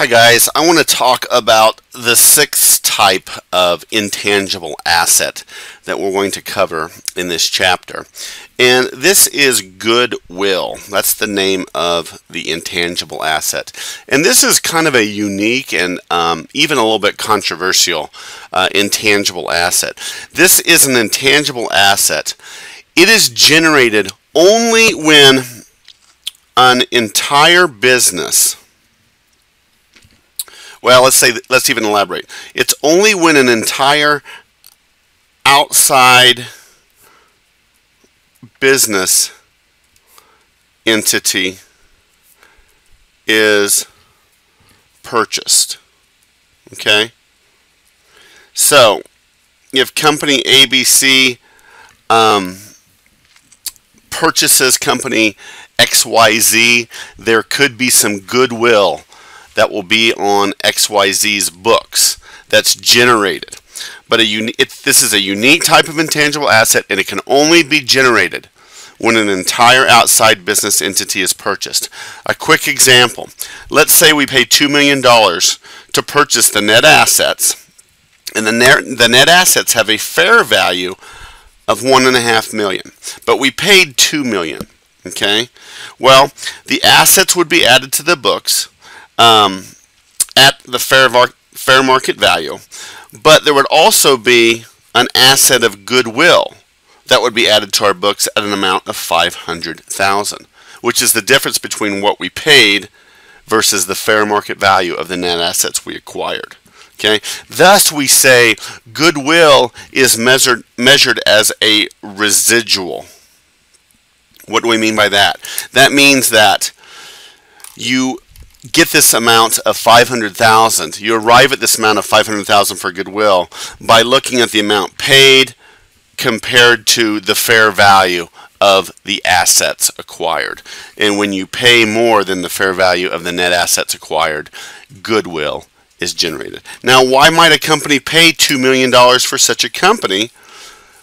Hi guys, I want to talk about the sixth type of intangible asset that we're going to cover in this chapter. And this is goodwill. That's the name of the intangible asset. And this is kind of a unique and even a little bit controversial intangible asset. This is an intangible asset. It is generated only when an entire business, well, let's even elaborate. It's only when an entire outside business entity is purchased. Okay? So, if company ABC purchases company XYZ, there could be some goodwill that will be on XYZ's books that's generated. But this is a unique type of intangible asset, and it can only be generated when an entire outside business entity is purchased. A quick example. Let's say we pay $2 million to purchase the net assets, and the net assets have a fair value of $1.5 million, but we paid $2 million. Okay? Well, the assets would be added to the books at the fair market value, but there would also be an asset of goodwill that would be added to our books at an amount of $500,000, which is the difference between what we paid versus the fair market value of the net assets we acquired. Okay? Thus, we say goodwill is measured as a residual. What do we mean by that? That means that you get this amount of $500,000. You arrive at this amount of $500,000 for goodwill by looking at the amount paid compared to the fair value of the assets acquired. And when you pay more than the fair value of the net assets acquired, goodwill is generated. Now, why might a company pay $2 million for such a company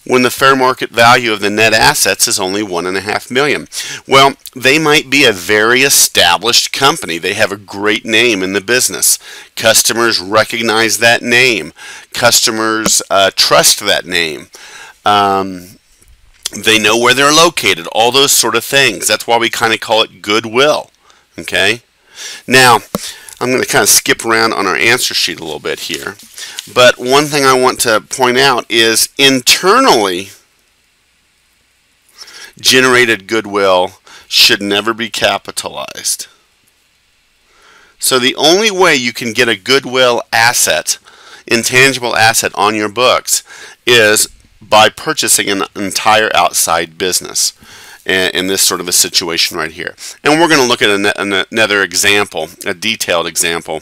when the fair market value of the net assets is only $1.5 million? Well, they might be a very established company. They have a great name in the business. Customers recognize that name. Customers trust that name. They know where they're located. All those sort of things. That's why we kind of call it goodwill. Okay? Now, I'm going to kind of skip around on our answer sheet a little bit here. But one thing I want to point out is internally generated goodwill should never be capitalized. So the only way you can get a goodwill asset, intangible asset on your books is by purchasing an entire outside business in this sort of a situation right here. And we're going to look at another example, a detailed example,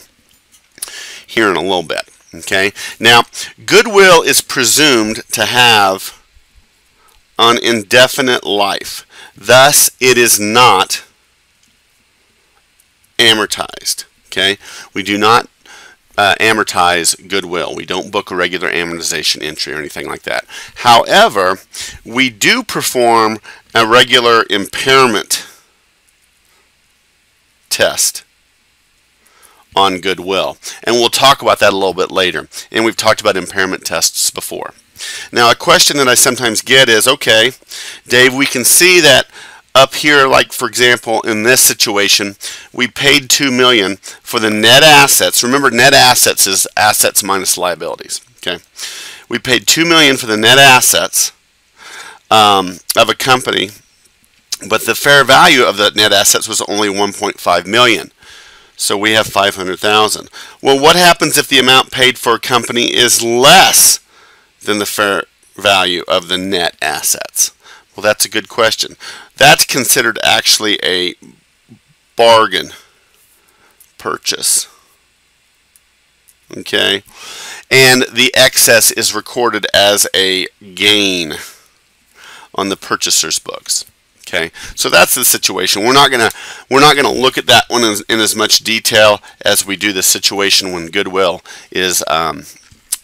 here in a little bit. Okay? Now, goodwill is presumed to have an indefinite life. Thus, it is not amortized. Okay? We do not amortize goodwill. We don't book a regular amortization entry or anything like that. However, we do perform a regular impairment test on goodwill. And we'll talk about that a little bit later. And we've talked about impairment tests before. Now, a question that I sometimes get is, okay, Dave, we can see that up here, like for example, in this situation, we paid $2 million for the net assets. Remember, net assets is assets minus liabilities. Okay, we paid $2 million for the net assets of a company, but the fair value of the net assets was only $1.5 million. So we have $500,000. Well, what happens if the amount paid for a company is less than the fair value of the net assets? Well, that's a good question. That's considered actually a bargain purchase. Okay? And the excess is recorded as a gain on the purchaser's books. Okay? So that's the situation. We're not gonna look at that one in as much detail as we do the situation when goodwill is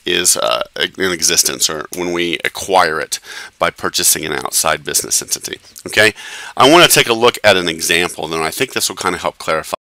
in existence, or when we acquire it by purchasing an outside business entity. Okay, I want to take a look at an example, and I think this will kind of help clarify.